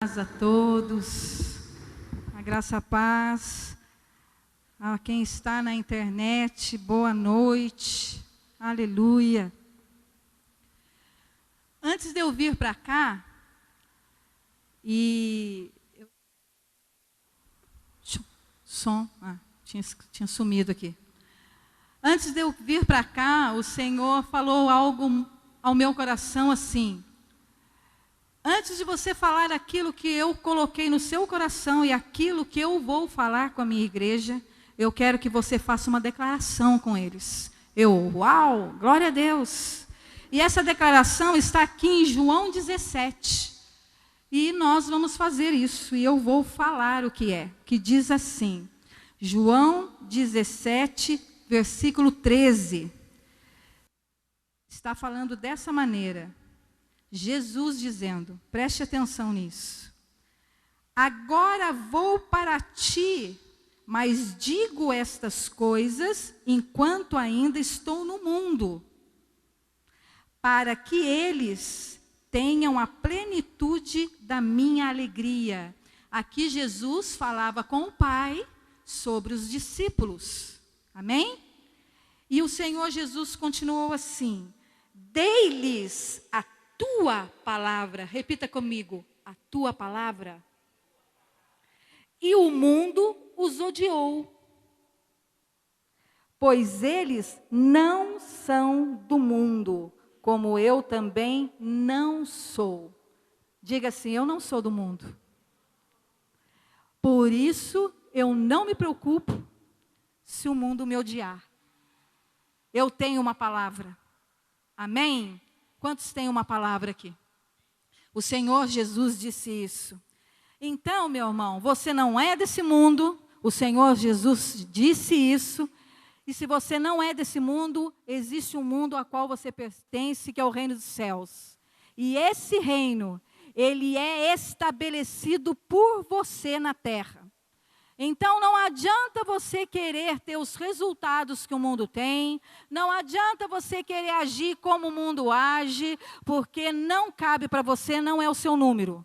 paz a todos, a graça e a paz a quem está na internet, boa noite, aleluia. Antes de eu vir para cá, tinha sumido aqui. Antes de eu vir para cá, o Senhor falou algo ao meu coração assim: antes de você falar aquilo que eu coloquei no seu coração e aquilo que eu vou falar com a minha igreja, eu quero que você faça uma declaração com eles. Uau, glória a Deus. E essa declaração está aqui em João 17. E nós vamos fazer isso. E eu vou falar o que é. Que diz assim, João 17, versículo 13. Está falando dessa maneira. Jesus dizendo, preste atenção nisso. Agora vou para ti, mas digo estas coisas enquanto ainda estou no mundo, para que eles tenham a plenitude da minha alegria. Aqui Jesus falava com o Pai sobre os discípulos. Amém? E o Senhor Jesus continuou assim: dei-lhes a tua palavra. Repita comigo, a tua palavra. E o mundo os odiou, pois eles não são do mundo, como eu também não sou. Diga assim: eu não sou do mundo. Por isso eu não me preocupo se o mundo me odiar. Eu tenho uma palavra. Amém? Quantos têm uma palavra aqui? O Senhor Jesus disse isso. Então, meu irmão, você não é desse mundo. O Senhor Jesus disse isso. E se você não é desse mundo, existe um mundo a qual você pertence, que é o reino dos céus. E esse reino, ele é estabelecido por você na terra. Então não adianta você querer ter os resultados que o mundo tem, não adianta você querer agir como o mundo age, porque não cabe para você, não é o seu número.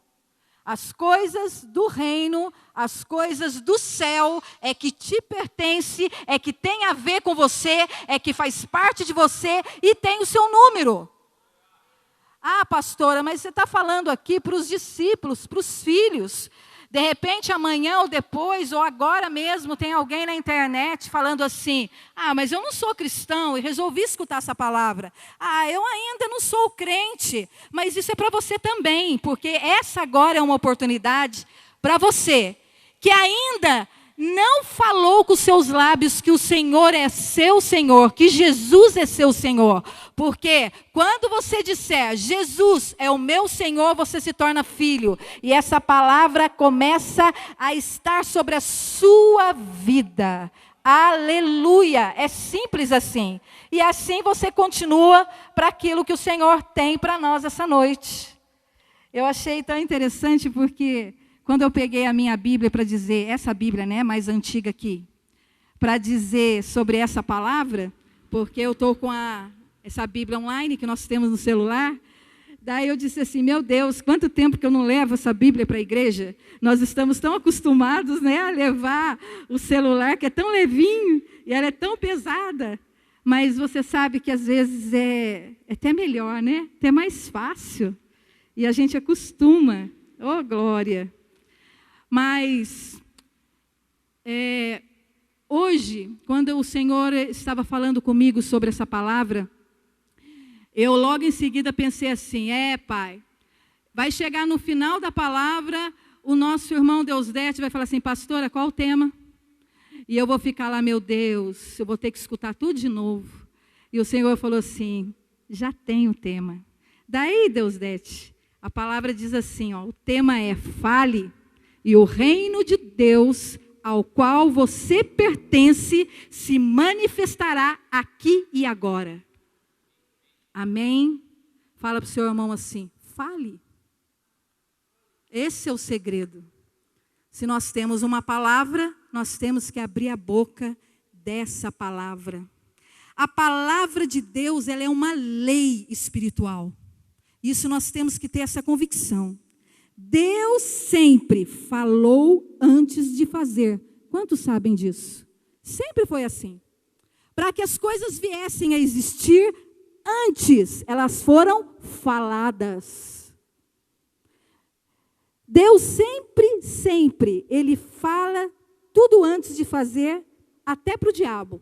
As coisas do reino, as coisas do céu é que te pertence, é que tem a ver com você, é que faz parte de você e tem o seu número. Ah, pastora, mas você está falando aqui para os discípulos, para os filhos. De repente, amanhã ou depois, ou agora mesmo, tem alguém na internet falando assim: ah, mas eu não sou cristão e resolvi escutar essa palavra. Ah, eu ainda não sou crente. Mas isso é para você também, porque essa agora é uma oportunidade para você, que ainda não falou com os seus lábios que o Senhor é seu Senhor, que Jesus é seu Senhor. Porque quando você disser, Jesus é o meu Senhor, você se torna filho. E essa palavra começa a estar sobre a sua vida. Aleluia! É simples assim. E assim você continua para aquilo que o Senhor tem para nós essa noite. Eu achei tão interessante porque quando eu peguei a minha Bíblia para dizer, essa Bíblia, né, mais antiga aqui, para dizer sobre essa palavra, porque eu estou com essa Bíblia online que nós temos no celular, daí eu disse assim: meu Deus, quanto tempo que eu não levo essa Bíblia para a igreja? Nós estamos tão acostumados, né, a levar o celular, que é tão levinho, e ela é tão pesada, mas você sabe que às vezes é até melhor, né, até mais fácil, e a gente acostuma. Oh, glória! Mas, hoje, quando o Senhor estava falando comigo sobre essa palavra, eu logo em seguida pensei assim: Pai, vai chegar no final da palavra, o nosso irmão Deusdete vai falar assim: pastora, qual o tema? E eu vou ficar lá: meu Deus, eu vou ter que escutar tudo de novo. E o Senhor falou assim: já tem o tema. Daí, Deusdete, a palavra diz assim, o tema é: fale. E o reino de Deus, ao qual você pertence, se manifestará aqui e agora. Amém? Fala para o seu irmão assim: fale. Esse é o segredo. Se nós temos uma palavra, nós temos que abrir a boca dessa palavra. A palavra de Deus, ela é uma lei espiritual. Isso nós temos que ter essa convicção. Deus sempre falou antes de fazer. Quantos sabem disso? Sempre foi assim. Para que as coisas viessem a existir, antes elas foram faladas. Deus sempre, Ele fala tudo antes de fazer, até para o diabo.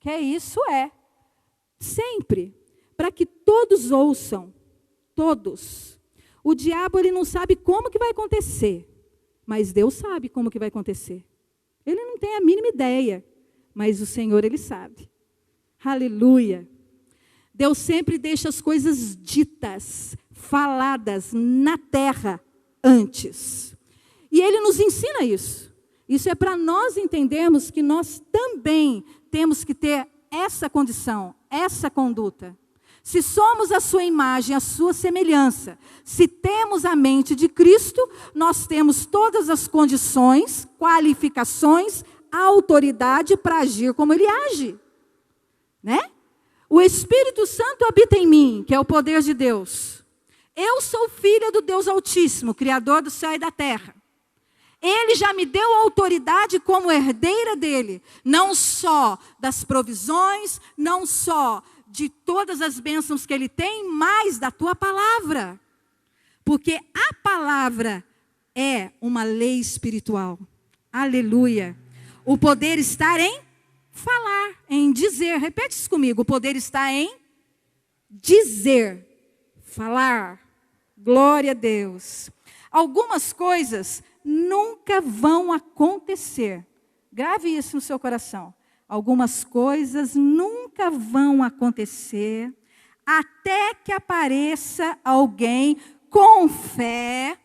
Que isso é. Sempre. Para que todos ouçam. Todos. O diabo, ele não sabe como que vai acontecer. Mas Deus sabe como que vai acontecer. Ele não tem a mínima ideia. Mas o Senhor, Ele sabe. Aleluia. Deus sempre deixa as coisas ditas, faladas na terra antes. E Ele nos ensina isso. Isso é para nós entendermos que nós também temos que ter essa condição, essa conduta. Se somos a sua imagem, a sua semelhança, se temos a mente de Cristo, nós temos todas as condições, qualificações, autoridade para agir como Ele age. Né? O Espírito Santo habita em mim, que é o poder de Deus. Eu sou filha do Deus Altíssimo, Criador do céu e da terra. Ele já me deu autoridade como herdeira dele, não só das provisões, não só de todas as bênçãos que ele tem, mas da tua palavra. Porque a palavra é uma lei espiritual. Aleluia. O poder está em falar, em dizer. Repete isso comigo. O poder está em dizer, falar. Glória a Deus. Algumas coisas nunca vão acontecer. Grave isso no seu coração. Algumas coisas nunca vão acontecer até que apareça alguém com fé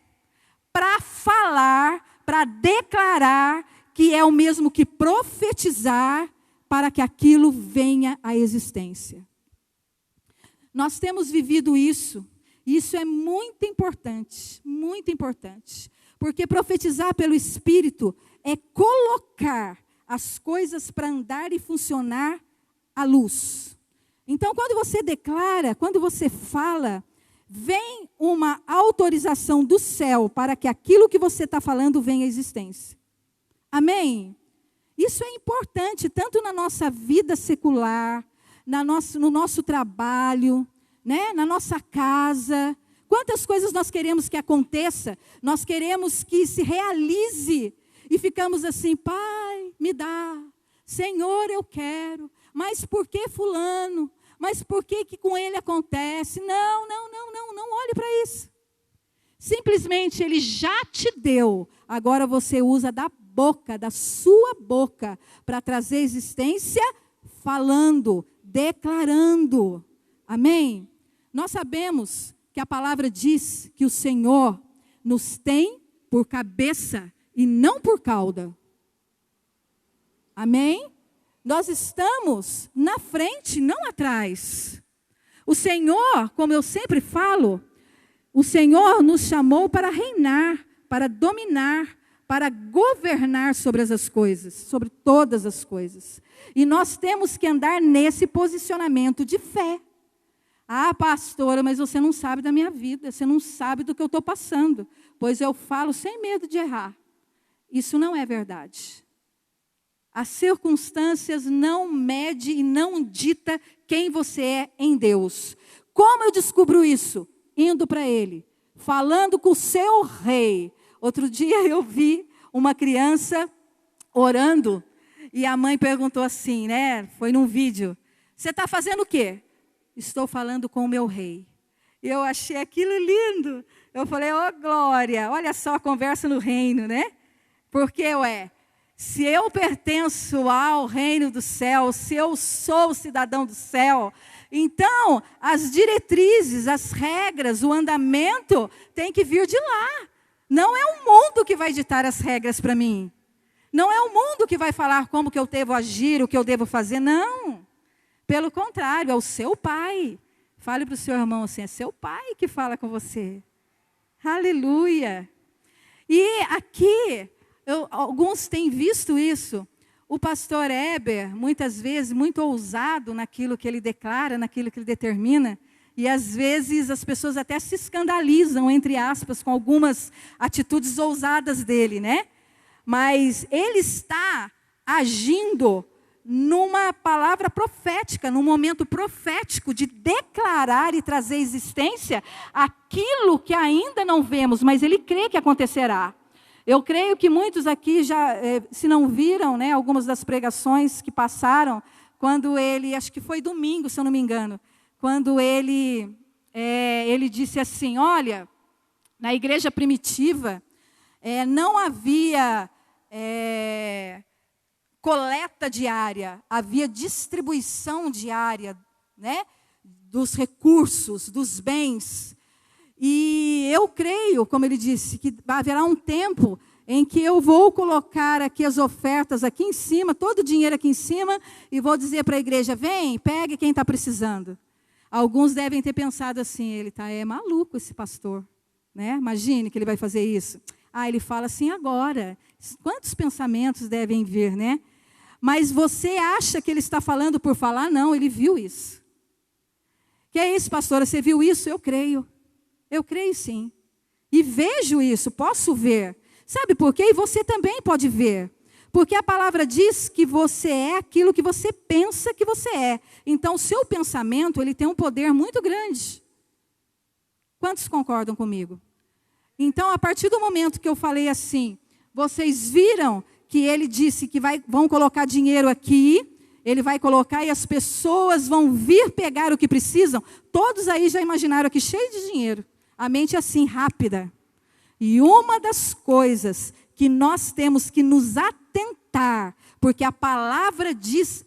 para falar, para declarar que é o mesmo que profetizar para que aquilo venha à existência. Nós temos vivido isso. Isso é muito importante, porque profetizar pelo Espírito é colocar as coisas para andar e funcionar à luz. Então, quando você declara, quando você fala, vem uma autorização do céu para que aquilo que você está falando venha à existência. Amém? Isso é importante, tanto na nossa vida secular, no nosso trabalho, né? Na nossa casa. Quantas coisas nós queremos que aconteça, nós queremos que se realize, e ficamos assim, Pai, me dá, Senhor, eu quero, mas por que fulano? Mas por que com ele acontece? Não olhe para isso. Simplesmente Ele já te deu, agora você usa da boca, da sua boca, para trazer existência, falando, declarando. Amém? Nós sabemos que a palavra diz que o Senhor nos tem por cabeça e não por cauda. Amém? Nós estamos na frente, não atrás. O Senhor, como eu sempre falo, o Senhor nos chamou para reinar, para dominar, para governar sobre as coisas, sobre todas as coisas. E nós temos que andar nesse posicionamento de fé. Ah, pastora, mas você não sabe da minha vida, você não sabe do que eu estou passando. Pois eu falo sem medo de errar. Isso não é verdade. As circunstâncias não medem e não dita quem você é em Deus. Como eu descubro isso? Indo para Ele, falando com o seu rei. Outro dia eu vi uma criança orando e a mãe perguntou assim, né? Foi num vídeo. Você está fazendo o quê? Estou falando com o meu rei. E eu achei aquilo lindo. Eu falei, oh glória, olha só a conversa no reino, né? Porque, se eu pertenço ao reino do céu, se eu sou cidadão do céu, então as diretrizes, as regras, o andamento tem que vir de lá. Não é o mundo que vai ditar as regras para mim. Não é o mundo que vai falar como que eu devo agir, o que eu devo fazer, não. Pelo contrário, é o seu pai. Fale para o seu irmão assim, é seu pai que fala com você. Aleluia. E aqui, alguns têm visto isso. O pastor Heber, muitas vezes, muito ousado naquilo que ele declara, naquilo que ele determina. E às vezes as pessoas até se escandalizam, entre aspas, com algumas atitudes ousadas dele, né? Mas ele está agindo numa palavra profética, num momento profético de declarar e trazer à existência aquilo que ainda não vemos, mas ele crê que acontecerá. Eu creio que muitos aqui já, se não viram, né, algumas das pregações que passaram, quando ele, acho que foi domingo, se eu não me engano, quando ele disse assim, olha, na igreja primitiva, não havia coleta diária, havia distribuição diária, né, dos recursos, dos bens. E eu creio, como ele disse, que haverá um tempo em que eu vou colocar aqui as ofertas aqui em cima, todo o dinheiro aqui em cima, e vou dizer para a igreja, vem, pegue quem está precisando. Alguns devem ter pensado assim, ele é maluco esse pastor, né? Imagine que ele vai fazer isso. Ele fala assim agora. Quantos pensamentos devem vir, né? Mas você acha que ele está falando por falar? Não, ele viu isso. Que é isso, pastora? Você viu isso? Eu creio. Eu creio sim. E vejo isso, posso ver. Sabe por quê? E você também pode ver. Porque a palavra diz que você é aquilo que você pensa que você é. Então, o seu pensamento, ele tem um poder muito grande. Quantos concordam comigo? Então, a partir do momento que eu falei assim, vocês viram que ele disse que vão colocar dinheiro aqui, ele vai colocar e as pessoas vão vir pegar o que precisam. Todos aí já imaginaram aqui, cheio de dinheiro. A mente é assim, rápida. E uma das coisas que nós temos que nos atentar, porque a palavra diz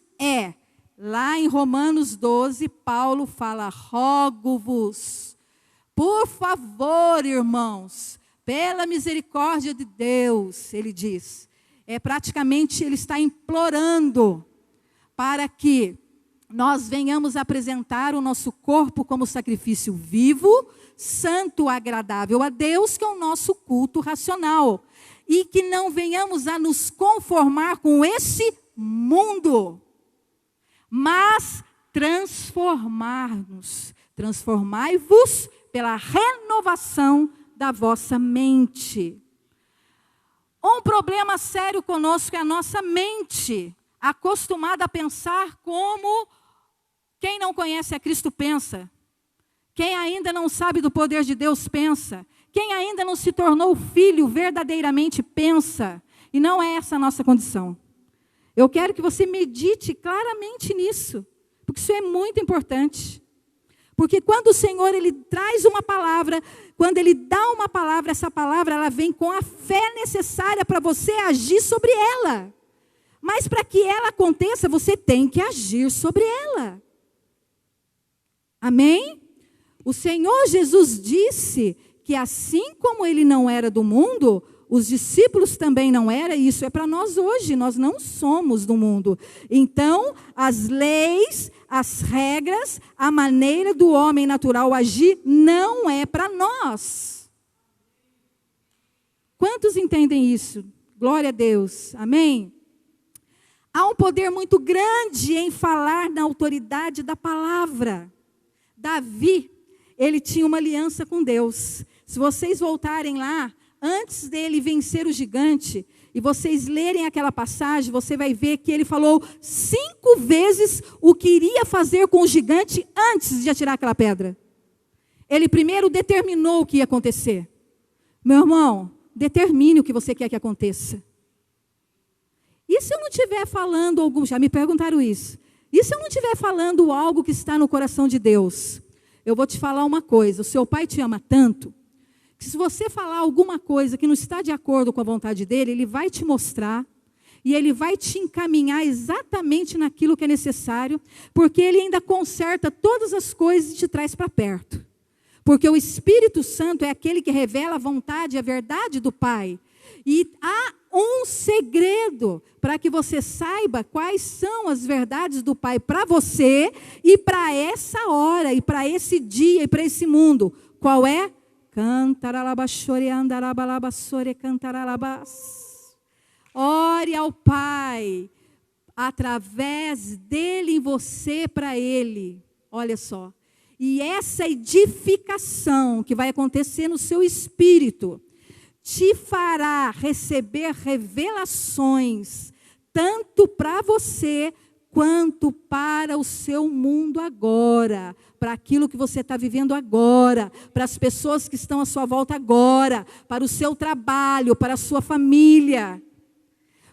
lá em Romanos 12, Paulo fala, rogo-vos, por favor, irmãos, pela misericórdia de Deus, ele diz. Praticamente ele está implorando para que nós venhamos apresentar o nosso corpo como sacrifício vivo, santo, agradável a Deus, que é o nosso culto racional. E que não venhamos a nos conformar com esse mundo, mas transformar-nos. Transformai-vos pela renovação da vossa mente. Um problema sério conosco é a nossa mente, acostumada a pensar como quem não conhece a Cristo pensa. Quem ainda não sabe do poder de Deus pensa. Quem ainda não se tornou filho verdadeiramente pensa. E não é essa a nossa condição. Eu quero que você medite claramente nisso. Porque isso é muito importante. Porque quando o Senhor ele traz uma palavra, quando Ele dá uma palavra, essa palavra ela vem com a fé necessária para você agir sobre ela. Mas para que ela aconteça, você tem que agir sobre ela. Amém? O Senhor Jesus disse que assim como Ele não era do mundo, os discípulos também não eram, e isso é para nós hoje, nós não somos do mundo. Então, as leis, as regras, a maneira do homem natural agir não é para nós. Quantos entendem isso? Glória a Deus, amém? Há um poder muito grande em falar na autoridade da palavra. Davi, ele tinha uma aliança com Deus. Se vocês voltarem lá, antes dele vencer o gigante, e vocês lerem aquela passagem, você vai ver que ele falou 5 vezes o que iria fazer com o gigante antes de atirar aquela pedra. Ele primeiro determinou o que ia acontecer. Meu irmão, determine o que você quer que aconteça. E se eu não estiver falando algum, já me perguntaram isso, e se eu não estiver falando algo que está no coração de Deus? Eu vou te falar uma coisa, o seu pai te ama tanto, que se você falar alguma coisa que não está de acordo com a vontade dele, ele vai te mostrar, e ele vai te encaminhar exatamente naquilo que é necessário, porque ele ainda conserta todas as coisas e te traz para perto. Porque o Espírito Santo é aquele que revela a vontade e a verdade do Pai. E há um segredo para que você saiba quais são as verdades do Pai para você e para essa hora, e para esse dia, e para esse mundo. Qual é? Cantaralabaxore andarabalabasore cantaralabas. Ore ao Pai, através dele em você, para ele. Olha só. E essa edificação que vai acontecer no seu espírito te fará receber revelações, tanto para você, quanto para o seu mundo agora, para aquilo que você está vivendo agora, para as pessoas que estão à sua volta agora, para o seu trabalho, para a sua família.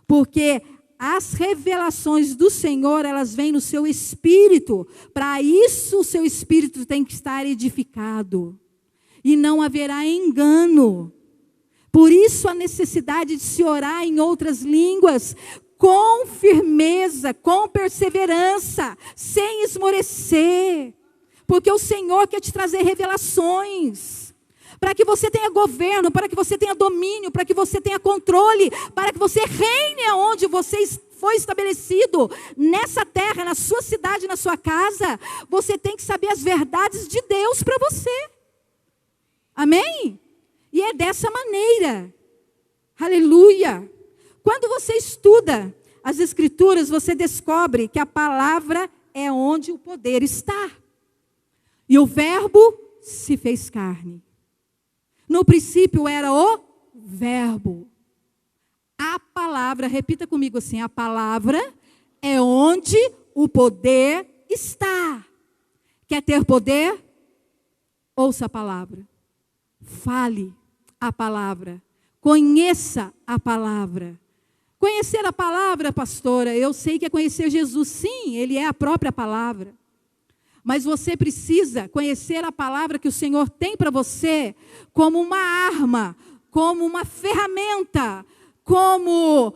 Porque as revelações do Senhor, elas vêm no seu espírito. Para isso, o seu espírito tem que estar edificado. E não haverá engano. Por isso, a necessidade de se orar em outras línguas, com firmeza, com perseverança, sem esmorecer. Porque o Senhor quer te trazer revelações. Para que você tenha governo, para que você tenha domínio, para que você tenha controle, para que você reine aonde você foi estabelecido, nessa terra, na sua cidade, na sua casa. Você tem que saber as verdades de Deus para você. Amém? E é dessa maneira. Aleluia! Quando você estuda as Escrituras, você descobre que a palavra é onde o poder está. E o Verbo se fez carne. No princípio era o Verbo. A palavra, repita comigo assim, a palavra é onde o poder está. Quer ter poder? Ouça a palavra. Fale a palavra. Conheça a palavra. Conhecer a palavra, pastora, eu sei que é conhecer Jesus. Sim, Ele é a própria palavra. Mas você precisa conhecer a palavra que o Senhor tem para você como uma arma, como uma ferramenta, como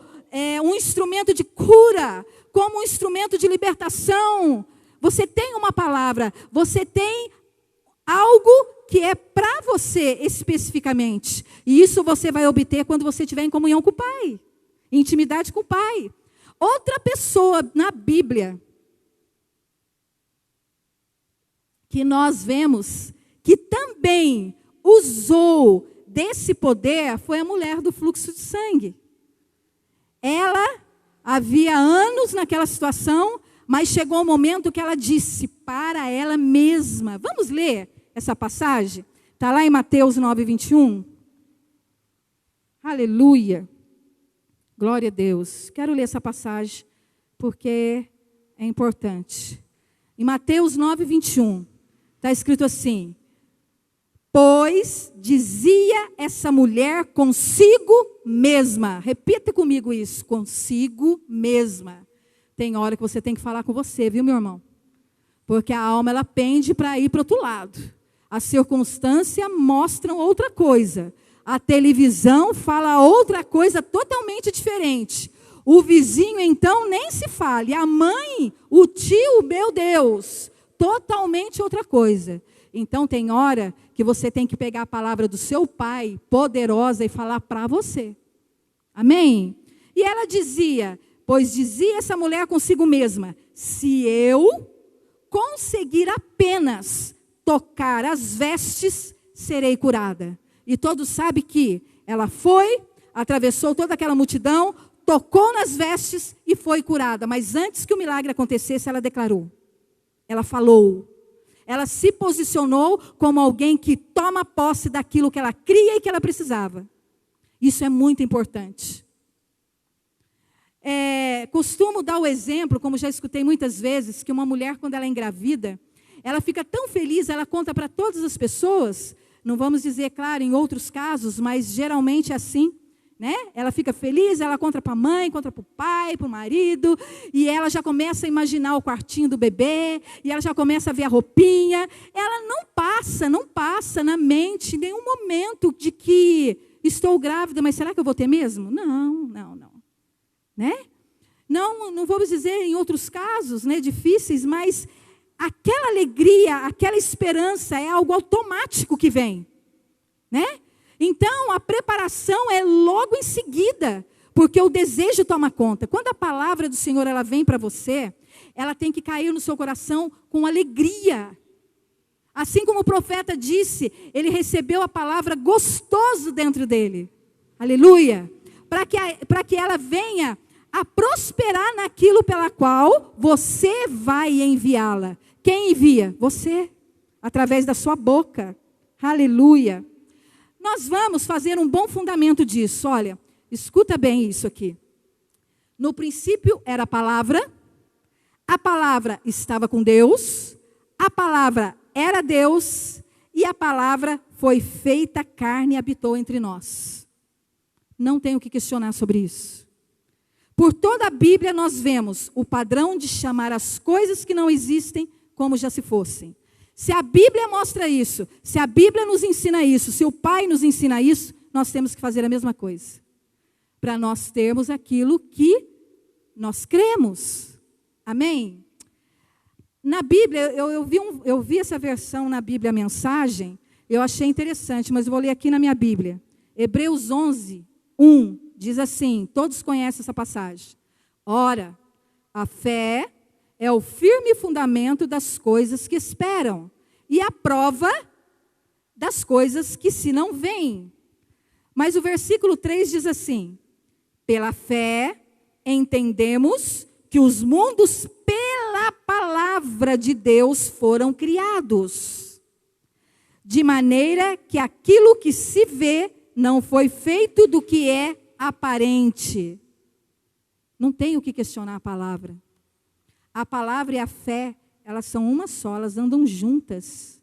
um instrumento de cura, como um instrumento de libertação. Você tem uma palavra, você tem algo que é para você especificamente. E isso você vai obter quando você estiver em comunhão com o Pai. Intimidade com o Pai. Outra pessoa na Bíblia que nós vemos que também usou desse poder foi a mulher do fluxo de sangue. Ela havia anos naquela situação, mas chegou um momento que ela disse para ela mesma. Vamos ler essa passagem? Está lá em Mateus 9:21. Aleluia. Glória a Deus. Quero ler essa passagem porque é importante. Em Mateus 9:21, está escrito assim: pois dizia essa mulher consigo mesma. Repita comigo isso, consigo mesma. Tem hora que você tem que falar com você, viu, meu irmão? Porque a alma, ela pende para ir para o outro lado. A circunstância mostra outra coisa. A televisão fala outra coisa totalmente diferente. O vizinho, então, nem se fale. A mãe, o tio, meu Deus, totalmente outra coisa. Então, tem hora que você tem que pegar a palavra do seu pai, poderosa, e falar para você. Amém? E ela dizia, pois dizia essa mulher consigo mesma, se eu conseguir apenas tocar as vestes, serei curada. E todos sabem que ela foi, atravessou toda aquela multidão, tocou nas vestes e foi curada. Mas antes que o milagre acontecesse, ela declarou. Ela falou. Ela se posicionou como alguém que toma posse daquilo que ela cria e que ela precisava. Isso é muito importante. Costumo dar o exemplo, como já escutei muitas vezes, que uma mulher, quando ela é engravida, ela fica tão feliz, ela conta para todas as pessoas. Não vamos dizer, claro, em outros casos, mas geralmente é assim, né? Ela fica feliz, ela conta para a mãe, conta para o pai, para o marido, e ela já começa a imaginar o quartinho do bebê, e ela já começa a ver a roupinha. Ela não passa na mente em nenhum momento de que estou grávida, mas será que eu vou ter mesmo? Não. Né? Não vamos dizer em outros casos, né, difíceis, mas aquela alegria, aquela esperança é algo automático que vem, né? Então, a preparação é logo em seguida, porque o desejo toma conta. Quando a palavra do Senhor ela vem para você, ela tem que cair no seu coração com alegria. Assim como o profeta disse, ele recebeu a palavra gostoso dentro dele. Aleluia! Para que ela venha a prosperar naquilo pela qual você vai enviá-la. Quem envia? Você. através da sua boca. Aleluia. Nós vamos fazer um bom fundamento disso. Olha, escuta bem isso aqui. No princípio era a palavra estava com Deus, a palavra era Deus, e a palavra foi feita carne e habitou entre nós. Não tenho o que questionar sobre isso. Por toda a Bíblia nós vemos o padrão de chamar as coisas que não existem como já se fossem. Se a Bíblia mostra isso, se a Bíblia nos ensina isso, se o Pai nos ensina isso, nós temos que fazer a mesma coisa. Para nós termos aquilo que nós cremos. Amém? Na Bíblia, eu vi essa versão na Bíblia, a mensagem, eu achei interessante, mas eu vou ler aqui na minha Bíblia. Hebreus 11, 1, diz assim, todos conhecem essa passagem. Ora, a fé é o firme fundamento das coisas que esperam e a prova das coisas que se não veem. Mas o versículo 3 diz assim, pela fé entendemos que os mundos pela palavra de Deus foram criados, de maneira que aquilo que se vê não foi feito do que é aparente. Não tem o que questionar a palavra. A palavra e a fé, elas são uma só, elas andam juntas.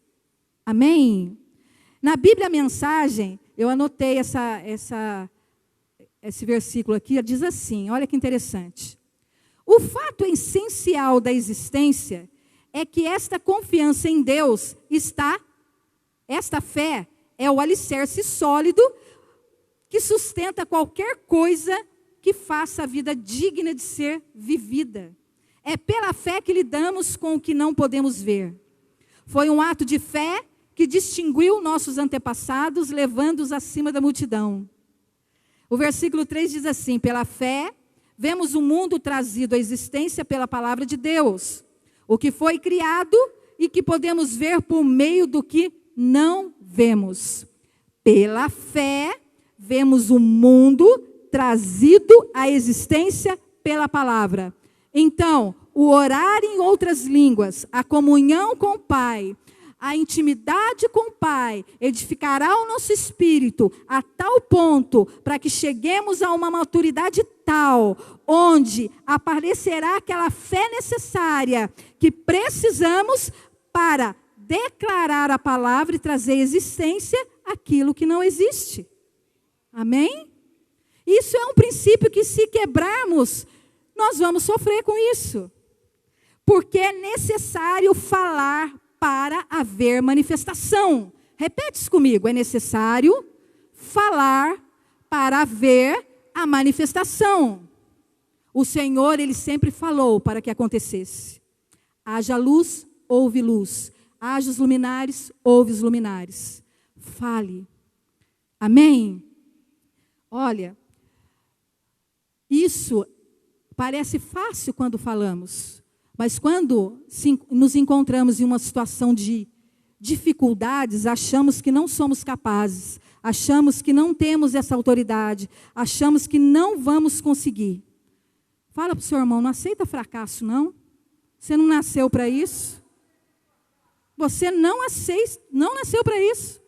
Amém? Na Bíblia, a mensagem, eu anotei esse versículo aqui, diz assim, olha que interessante. O fato essencial da existência é que esta confiança em Deus esta fé é o alicerce sólido que sustenta qualquer coisa que faça a vida digna de ser vivida. É pela fé que lidamos com o que não podemos ver. Foi um ato de fé que distinguiu nossos antepassados, levando-os acima da multidão. O versículo 3 diz assim, pela fé, vemos o mundo trazido à existência pela palavra de Deus, o que foi criado e que podemos ver por meio do que não vemos. Pela fé, vemos o mundo trazido à existência pela palavra. Então, o orar em outras línguas, a comunhão com o Pai, a intimidade com o Pai, edificará o nosso espírito a tal ponto para que cheguemos a uma maturidade tal, onde aparecerá aquela fé necessária que precisamos para declarar a palavra e trazer à existência aquilo que não existe. Amém? Isso é um princípio que, se quebrarmos, nós vamos sofrer com isso. Porque é necessário falar para haver manifestação. Repete isso comigo. É necessário falar para haver a manifestação. O Senhor, Ele sempre falou para que acontecesse. Haja luz, houve luz. Haja os luminares, houve os luminares. Fale. Amém? Olha, isso parece fácil quando falamos, mas quando nos encontramos em uma situação de dificuldades, achamos que não somos capazes, achamos que não temos essa autoridade, achamos que não vamos conseguir. Fala para o seu irmão, não aceita fracasso, não. Você não nasceu para isso. Você não nasceu para isso.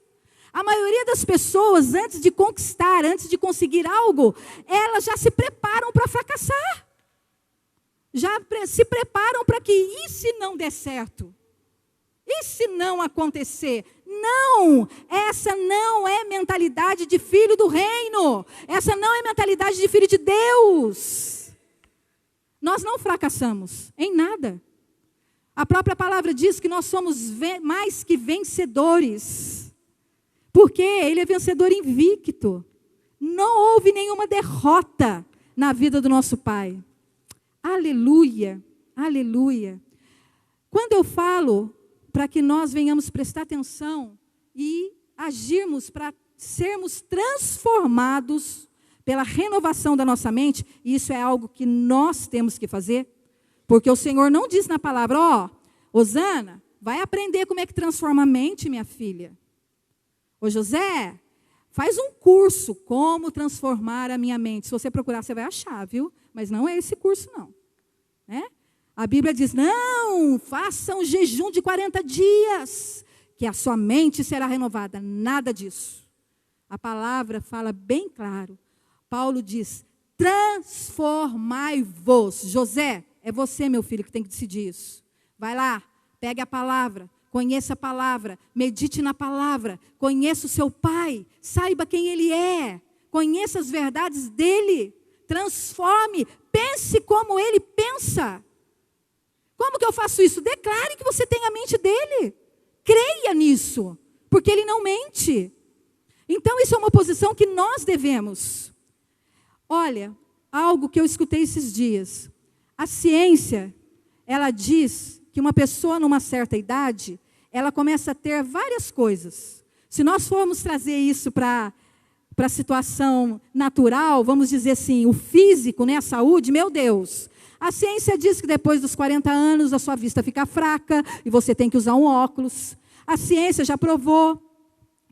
A maioria das pessoas, antes de conquistar, antes de conseguir algo, elas já se preparam para fracassar. Já se preparam para que, e se não der certo? E se não acontecer? Não, essa não é mentalidade de filho do reino. Essa não é mentalidade de filho de Deus. Nós não fracassamos em nada. A própria palavra diz que nós somos mais que vencedores. Porque Ele é vencedor invicto. Não houve nenhuma derrota na vida do nosso Pai. Aleluia, aleluia. Quando eu falo para que nós venhamos prestar atenção e agirmos para sermos transformados pela renovação da nossa mente, isso é algo que nós temos que fazer, porque o Senhor não diz na palavra, ó, Osana, vai aprender como é que transforma a mente, minha filha. Ô José, faz um curso, como transformar a minha mente. Se você procurar, você vai achar, viu? Mas não é esse curso, não. Né? A Bíblia diz, não, faça um jejum de 40 dias. que a sua mente será renovada. Nada disso. A palavra fala bem claro. Paulo diz, transformai-vos. José, é você, meu filho, que tem que decidir isso. Vai lá, pegue a palavra, conheça a palavra, medite na palavra, conheça o seu pai, saiba quem ele é, conheça as verdades dele, transforme, pense como ele pensa. Como que eu faço isso? Declare que você tem a mente dele. Creia nisso, porque ele não mente. Então, isso é uma posição que nós devemos. Olha, algo que eu escutei esses dias. A ciência, ela diz que uma pessoa numa certa idade, ela começa a ter várias coisas. Se nós formos trazer isso para a situação natural, vamos dizer assim, o físico, né, a saúde, meu Deus. A ciência diz que depois dos 40 anos a sua vista fica fraca e você tem que usar um óculos. A ciência já provou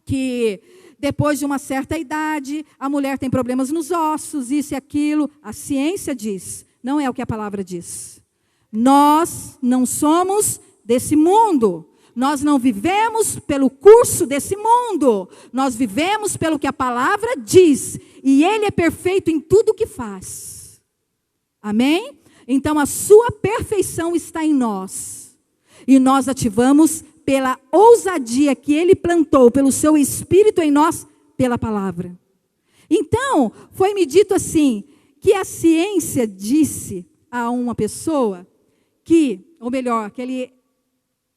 que depois de uma certa idade, a mulher tem problemas nos ossos, isso e aquilo. A ciência diz, não é o que a palavra diz. Nós não somos desse mundo. Nós não vivemos pelo curso desse mundo. Nós vivemos pelo que a palavra diz. E Ele é perfeito em tudo o que faz. Amém? Então a sua perfeição está em nós. E nós ativamos pela ousadia que Ele plantou, pelo seu Espírito em nós, pela palavra. Então, foi-me dito assim, que a ciência disse a uma pessoa que, ou melhor, que ele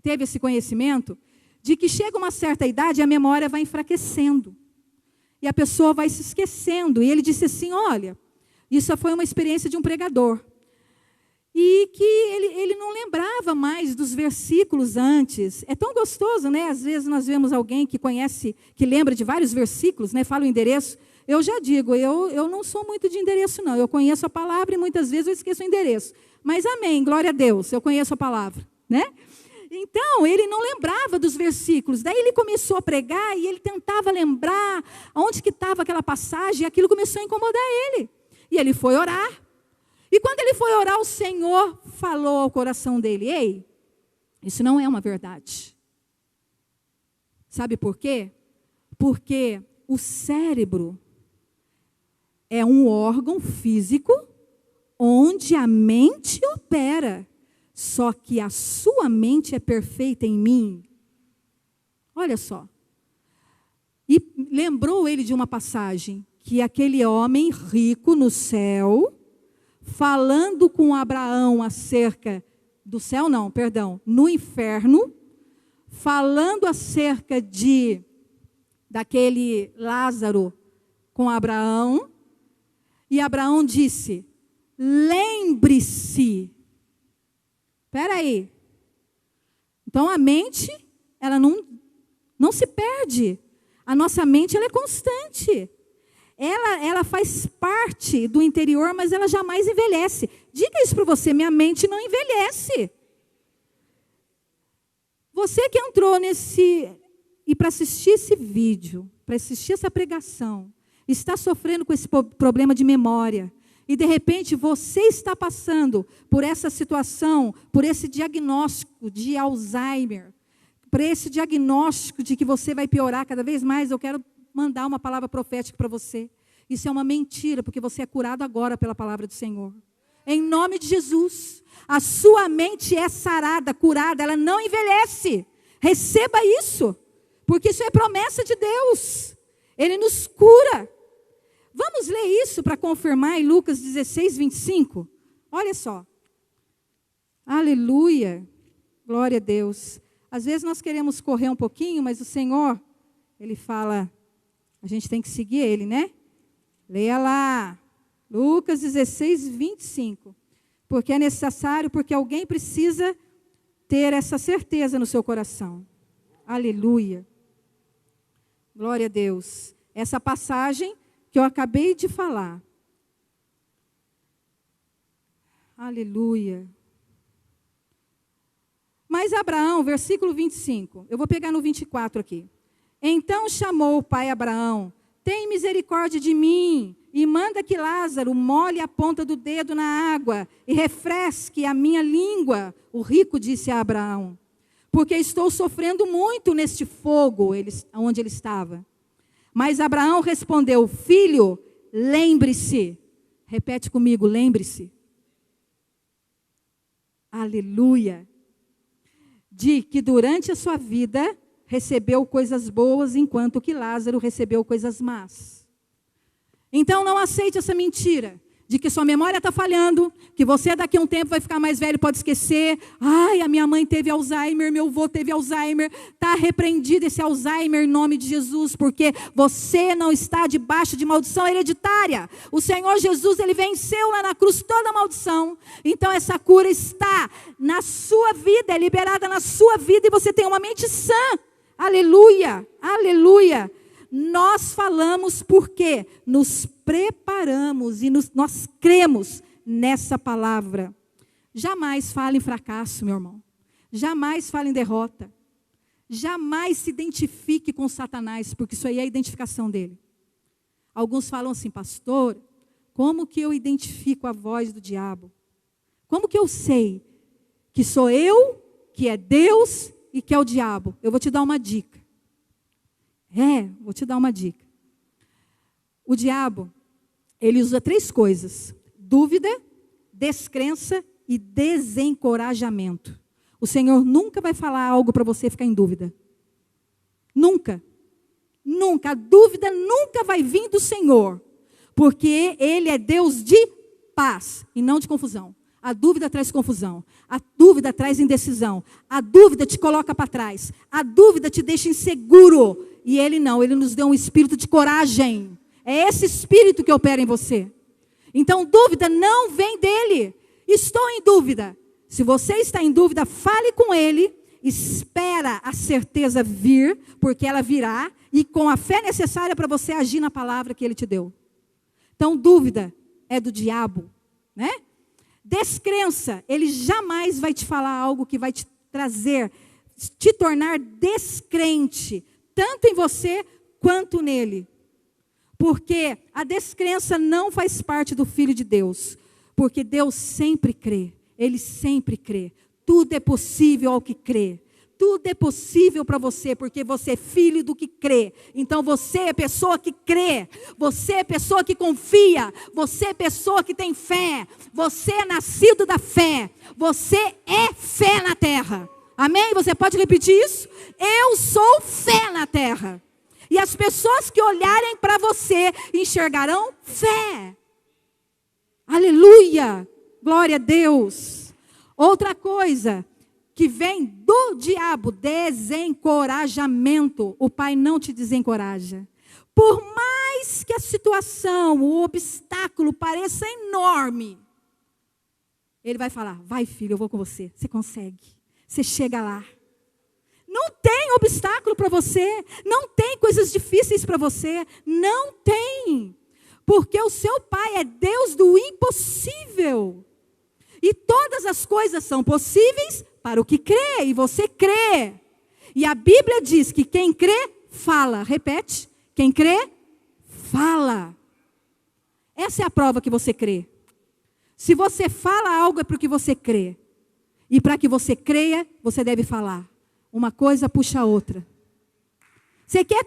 teve esse conhecimento, de que chega uma certa idade e a memória vai enfraquecendo. E a pessoa vai se esquecendo. E ele disse assim, olha, isso foi uma experiência de um pregador. E que ele não lembrava mais dos versículos antes. É tão gostoso, né? Às vezes nós vemos alguém que conhece, que lembra de vários versículos, né? Fala o endereço. Eu já digo, eu não sou muito de endereço, não. Eu conheço a palavra e muitas vezes eu esqueço o endereço. Mas amém, glória a Deus, eu conheço a palavra, né? Então, ele não lembrava dos versículos. Daí ele começou a pregar e ele tentava lembrar onde que estava aquela passagem e aquilo começou a incomodar ele. E ele foi orar. E quando ele foi orar, o Senhor falou ao coração dele, ei, isso não é uma verdade. Sabe por quê? Porque o cérebro é um órgão físico onde a mente opera. Só que a sua mente é perfeita em mim. Olha só. E lembrou ele de uma passagem, que aquele homem rico no céu, falando com Abraão acerca do céu, não, perdão, no inferno, falando acerca daquele Lázaro com Abraão, e Abraão disse, lembre-se. Espera aí. Então a mente, ela não se perde. A nossa mente, ela é constante. Ela faz parte do interior, mas ela jamais envelhece. Diga isso para você, minha mente não envelhece. Você que entrou e para assistir esse vídeo, para assistir essa pregação, está sofrendo com esse problema de memória, e de repente você está passando por essa situação, por esse diagnóstico de Alzheimer, por esse diagnóstico de que você vai piorar cada vez mais, eu quero mandar uma palavra profética para você. Isso é uma mentira, porque você é curado agora pela palavra do Senhor. Em nome de Jesus, a sua mente é sarada, curada, ela não envelhece. Receba isso, porque isso é promessa de Deus. Ele nos cura. Vamos ler isso para confirmar em Lucas 16, 25. Olha só. Aleluia. Glória a Deus. Às vezes nós queremos correr um pouquinho, mas o Senhor, Ele fala, a gente tem que seguir Ele, né? Leia lá. Lucas 16, 25. Porque é necessário, porque alguém precisa ter essa certeza no seu coração. Aleluia. Glória a Deus. Essa passagem que eu acabei de falar. Aleluia. Mas Abraão, versículo 25, eu vou pegar no 24 aqui. Então chamou o pai Abraão, tem misericórdia de mim, e manda que Lázaro molhe a ponta do dedo na água, e refresque a minha língua. O rico disse a Abraão, porque estou sofrendo muito neste fogo, onde ele estava. Mas Abraão respondeu: filho, lembre-se. Repete comigo, lembre-se. Aleluia. De que durante a sua vida recebeu coisas boas, enquanto que Lázaro recebeu coisas más. Então não aceite essa mentira de que sua memória está falhando, que você daqui a um tempo vai ficar mais velho, pode esquecer. Ai, a minha mãe teve Alzheimer, meu avô teve Alzheimer. Está repreendido esse Alzheimer em nome de Jesus, porque você não está debaixo de maldição hereditária. O Senhor Jesus, ele venceu lá na cruz toda a maldição. Então essa cura está na sua vida, é liberada na sua vida, e você tem uma mente sã. Aleluia, aleluia. Nós falamos porque nos preparamos e nós cremos nessa palavra. Jamais fale em fracasso, meu irmão. Jamais fale em derrota. Jamais se identifique com Satanás, porque isso aí é a identificação dele. Alguns falam assim: pastor, como que eu identifico a voz do diabo? Como que eu sei que sou eu, que é Deus e que é o diabo? Eu vou te dar uma dica. Vou te dar uma dica. O diabo, ele usa 3 coisas: dúvida, descrença e desencorajamento. O Senhor nunca vai falar algo para você ficar em dúvida. Nunca. Nunca. A dúvida nunca vai vir do Senhor. Porque Ele é Deus de paz e não de confusão. A dúvida traz confusão. A dúvida traz indecisão. A dúvida te coloca para trás. A dúvida te deixa inseguro. E Ele não. Ele nos deu um espírito de coragem. É esse espírito que opera em você. Então, dúvida não vem dele. Estou em dúvida. Se você está em dúvida, fale com Ele. Espera a certeza vir, porque ela virá. E com a fé necessária para você agir na palavra que Ele te deu. Então, dúvida é do diabo, né? Descrença, ele jamais vai te falar algo que vai te trazer, te tornar descrente, tanto em você quanto nele. Porque a descrença não faz parte do Filho de Deus. Porque Deus sempre crê, Ele sempre crê. Tudo é possível ao que crê. Tudo é possível para você, porque você é filho do que crê. Então você é pessoa que crê. Você é pessoa que confia. Você é pessoa que tem fé. Você é nascido da fé. Você é fé na terra. Amém? Você pode repetir isso? Eu sou fé na terra. E as pessoas que olharem para você enxergarão fé. Aleluia! Glória a Deus. Outra coisa que vem do diabo, desencorajamento. O Pai não te desencoraja. Por mais que a situação, o obstáculo pareça enorme, Ele vai falar: vai, filho, eu vou com você. Você consegue. Você chega lá. Não tem obstáculo para você. Não tem coisas difíceis para você. Não tem. Porque o seu Pai é Deus do impossível. E todas as coisas são possíveis para o que crê, e você crê. E a Bíblia diz que quem crê, fala. Repete. Quem crê, fala. Essa é a prova que você crê. Se você fala algo é porque você crê. E para que você creia, você deve falar. Uma coisa puxa a outra. Você quer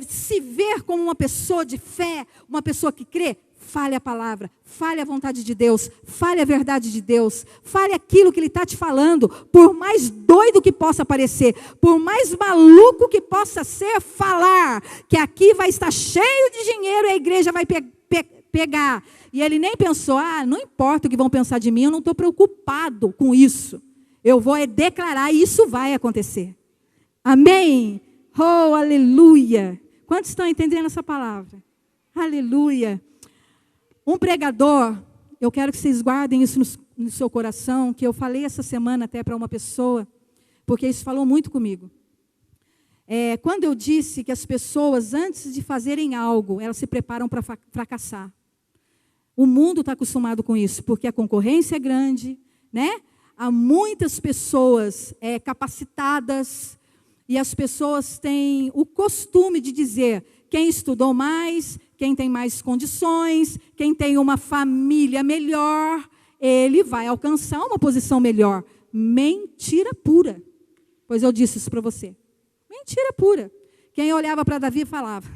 se ver como uma pessoa de fé, uma pessoa que crê? Fale a palavra, fale a vontade de Deus, fale a verdade de Deus, fale aquilo que Ele está te falando, por mais doido que possa parecer, por mais maluco que possa ser, falar que aqui vai estar cheio de dinheiro e a igreja vai pegar. E ele nem pensou: não importa o que vão pensar de mim, eu não estou preocupado com isso. Eu vou declarar e isso vai acontecer. Amém? Oh, aleluia. Quantos estão entendendo essa palavra? Aleluia. Um pregador, eu quero que vocês guardem isso no seu coração, que eu falei essa semana até para uma pessoa, porque isso falou muito comigo. Quando eu disse que as pessoas, antes de fazerem algo, elas se preparam para fracassar. O mundo está acostumado com isso, porque a concorrência é grande, né? Há muitas pessoas capacitadas, e as pessoas têm o costume de dizer: quem estudou mais, quem tem mais condições, quem tem uma família melhor, ele vai alcançar uma posição melhor. mentira pura. Pois eu disse isso para você. Mentira pura. Quem olhava para Davi falava,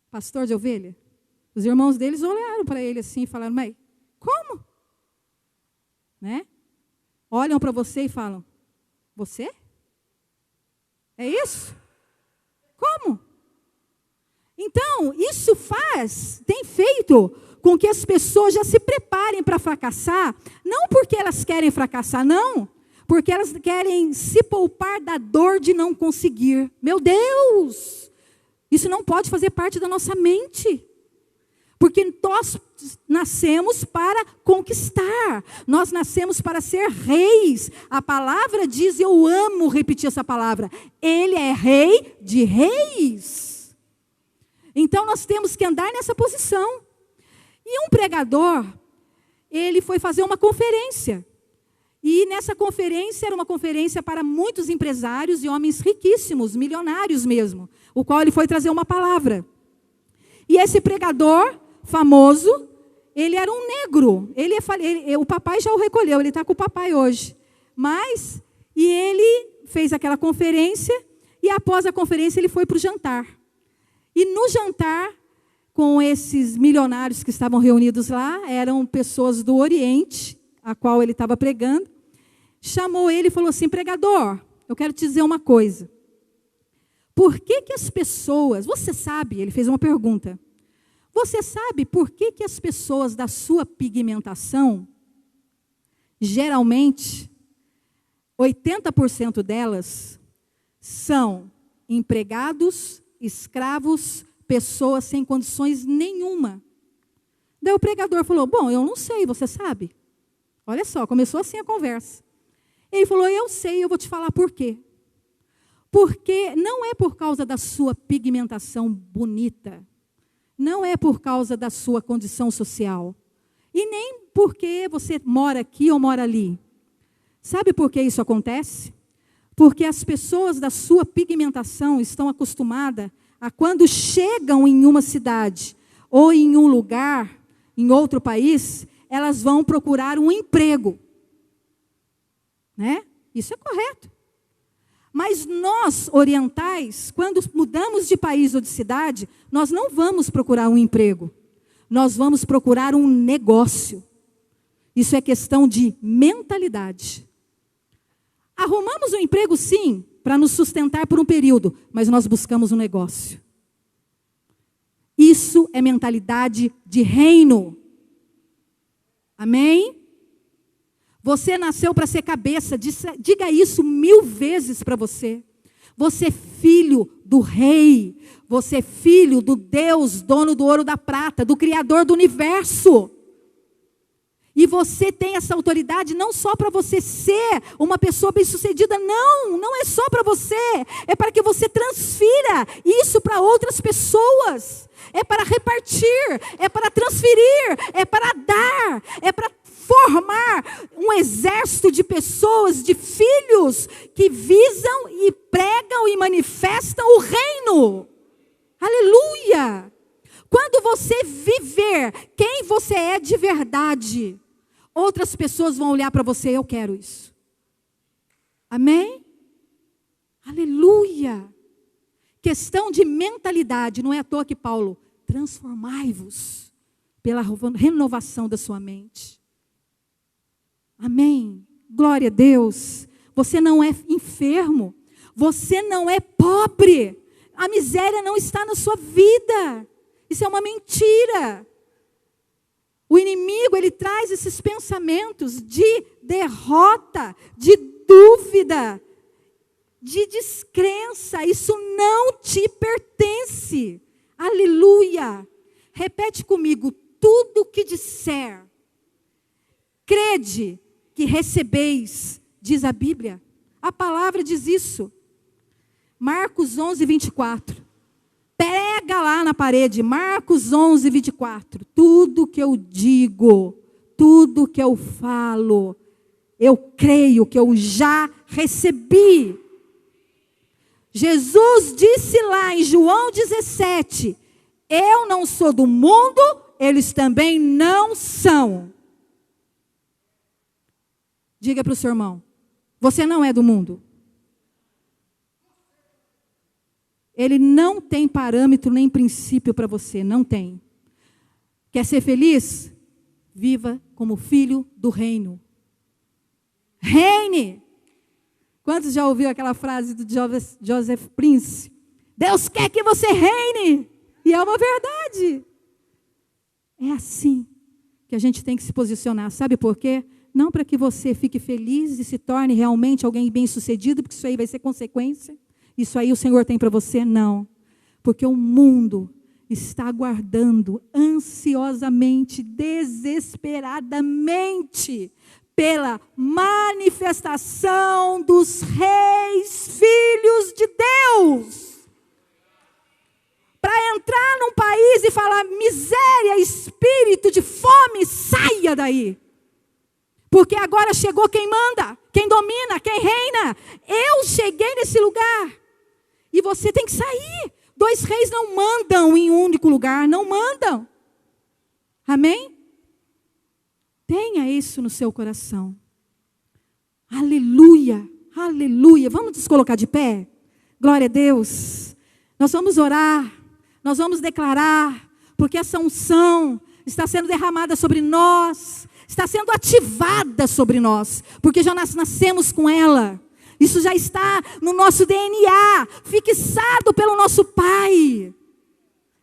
pastor de ovelha? Os irmãos deles olharam para ele assim e falaram, mas como? Né? Olham para você e falam, você? É isso? Como? Então, isso tem feito com que as pessoas já se preparem para fracassar, não porque elas querem fracassar, não, porque elas querem se poupar da dor de não conseguir. Meu Deus! Isso não pode fazer parte da nossa mente. Porque nós nascemos para conquistar. Nós nascemos para ser reis. A palavra diz, eu amo repetir essa palavra. Ele é rei de reis. Então nós temos que andar nessa posição. E um pregador, ele foi fazer uma conferência. E nessa conferência, era uma conferência para muitos empresários e homens riquíssimos, milionários mesmo, o qual ele foi trazer uma palavra. E esse pregador famoso, ele era um negro. O papai já o recolheu, ele está com o papai hoje. E ele fez aquela conferência, e após a conferência ele foi para o jantar. E no jantar, com esses milionários que estavam reunidos lá, eram pessoas do Oriente, a qual ele estava pregando, chamou ele e falou assim, pregador, eu quero te dizer uma coisa. Por que as pessoas, você sabe, ele fez uma pergunta, você sabe por que as pessoas da sua pigmentação, geralmente, 80% delas são empregados, escravos, pessoas sem condições nenhuma. Daí o pregador falou, bom, eu não sei, você sabe? Olha só, começou assim a conversa. Ele falou, eu sei, eu vou te falar por quê. Porque não é por causa da sua pigmentação bonita, não é por causa da sua condição social, e nem porque você mora aqui ou mora ali. Sabe por que isso acontece? Porque as pessoas da sua pigmentação estão acostumadas a quando chegam em uma cidade ou em um lugar, em outro país, elas vão procurar um emprego. Né? Isso é correto. Mas nós, orientais, quando mudamos de país ou de cidade, nós não vamos procurar um emprego. Nós vamos procurar um negócio. Isso é questão de mentalidade. Arrumamos um emprego, sim, para nos sustentar por um período, mas nós buscamos um negócio. Isso é mentalidade de reino. Amém? Você nasceu para ser cabeça, diga isso 1000 vezes para você. Você é filho do rei, você é filho do Deus, dono do ouro e da prata, do Criador do universo. E você tem essa autoridade não só para você ser uma pessoa bem-sucedida, não é só para você, é para que você transfira isso para outras pessoas. É para repartir, é para transferir, é para dar, é para formar um exército de pessoas, de filhos, que visam e pregam e manifestam o reino. Aleluia! Quando você viver quem você é de verdade, outras pessoas vão olhar para você, eu quero isso. Amém? Aleluia! Questão de mentalidade, não é à toa que Paulo, transformai-vos pela renovação da sua mente. Amém? Glória a Deus. Você não é enfermo, você não é pobre, a miséria não está na sua vida. Isso é uma mentira. O inimigo, ele traz esses pensamentos de derrota, de dúvida, de descrença. Isso não te pertence. Aleluia. Repete comigo, tudo que disser, crede que recebeis, diz a Bíblia. A palavra diz isso. Marcos 11, 24. Prega lá na parede, Marcos 11, 24. Tudo que eu digo, tudo que eu falo, eu creio que eu já recebi. Jesus disse lá em João 17, eu não sou do mundo, eles também não são. Diga para o seu irmão: você não é do mundo. Ele não tem parâmetro nem princípio para você, não tem. Quer ser feliz? Viva como filho do reino. Reine! Quantos já ouviram aquela frase do Joseph Prince? Deus quer que você reine! E é uma verdade. É assim que a gente tem que se posicionar. Sabe por quê? Não para que você fique feliz e se torne realmente alguém bem-sucedido, porque isso aí vai ser consequência. Isso aí o Senhor tem para você? Não. Porque o mundo está aguardando ansiosamente, desesperadamente, pela manifestação dos reis, filhos de Deus. Para entrar num país e falar: miséria, espírito de fome, saia daí. Porque agora chegou quem manda, quem domina, quem reina. Eu cheguei nesse lugar. E você tem que sair. 2 reis não mandam em um único lugar, não mandam. Amém? Tenha isso no seu coração. Aleluia, aleluia. Vamos nos colocar de pé? Glória a Deus. Nós vamos orar, nós vamos declarar, porque essa unção está sendo derramada sobre nós, está sendo ativada sobre nós, porque já nascemos com ela. Isso já está no nosso DNA, fixado pelo nosso Pai.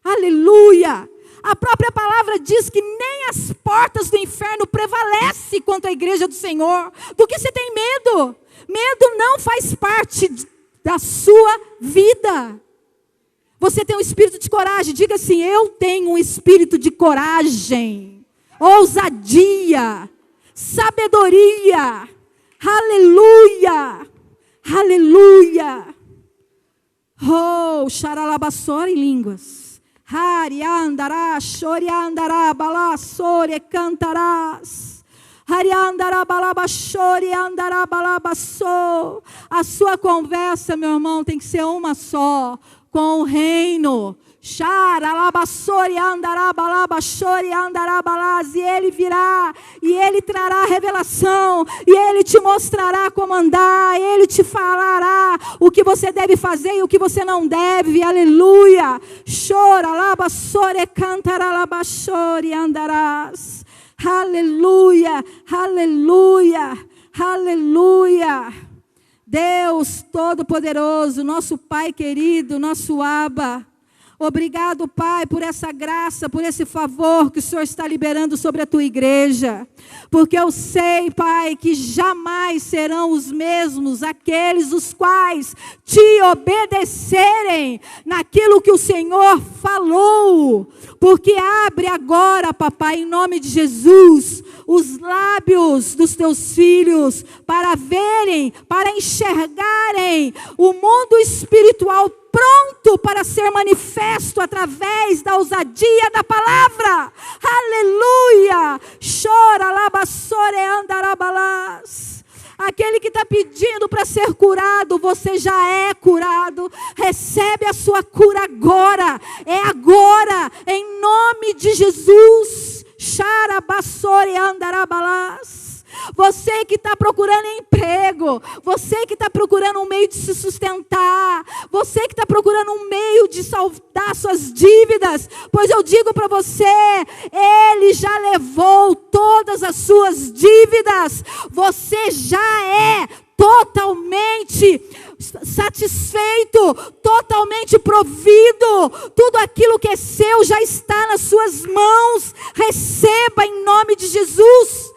Aleluia! A própria palavra diz que nem as portas do inferno prevalecem contra a igreja do Senhor. Do que você tem medo? Medo não faz parte da sua vida. Você tem um espírito de coragem. Diga assim: eu tenho um espírito de coragem, ousadia, sabedoria. Aleluia! Aleluia! Oh, xaralabassora em línguas. Hariandará, choriandará, balassore, cantarás. Hariandará, balabachore, andará, balabassou. A sua conversa, meu irmão, tem que ser uma só, com o reino. Xaralabassore, andará, balabachore, andará, balaz. E ele virá, e ele trará revelação, e ele te mostrará como andar, ele te falará o que você deve fazer e o que você não deve. Aleluia! Choralabassore, cantaralabachore, andarás. Aleluia, aleluia, aleluia. Deus Todo-Poderoso, nosso Pai querido, nosso Abba. Obrigado, Pai, por essa graça, por esse favor que o Senhor está liberando sobre a tua igreja. Porque eu sei, Pai, que jamais serão os mesmos aqueles os quais te obedecerem naquilo que o Senhor falou. Porque abre agora, papai, em nome de Jesus, os lábios dos teus filhos para verem, para enxergarem o mundo espiritual pronto para ser manifesto através da ousadia da palavra. Aleluia! Chora, labassore, andarabalás. Aquele que está pedindo para ser curado, você já é curado. Recebe a sua cura agora. É agora, em nome de Jesus. Xarabassore, andarabalás. Você que está procurando emprego, você que está procurando um meio de se sustentar, você que está procurando um meio de saldar suas dívidas, pois eu digo para você, Ele já levou todas as suas dívidas, você já é totalmente satisfeito, totalmente provido, tudo aquilo que é seu já está nas suas mãos, receba em nome de Jesus.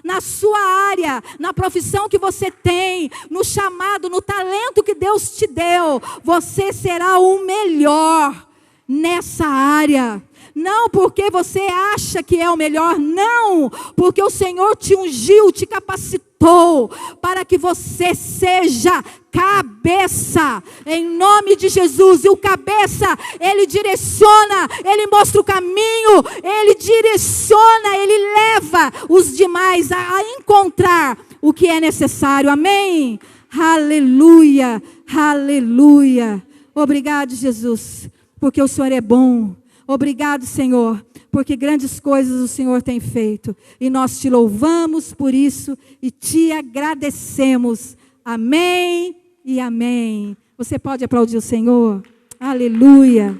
Na sua área, na profissão que você tem, no chamado, no talento que Deus te deu, você será o melhor nessa área. Não porque você acha que é o melhor, não, porque o Senhor te ungiu, te capacitou para que você seja cabeça, em nome de Jesus. E o cabeça, ele direciona, ele mostra o caminho, ele direciona, ele leva os demais a encontrar o que é necessário, amém? Aleluia, aleluia. Obrigado, Jesus, porque o Senhor é bom. Obrigado, Senhor, porque grandes coisas o Senhor tem feito. E nós te louvamos por isso e te agradecemos. Amém e amém. Você pode aplaudir o Senhor? Aleluia.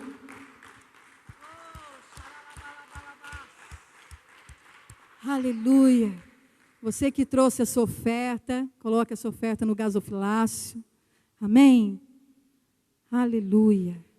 Aleluia. Você que trouxe a sua oferta, coloque a sua oferta no gasofilácio. Amém? Aleluia.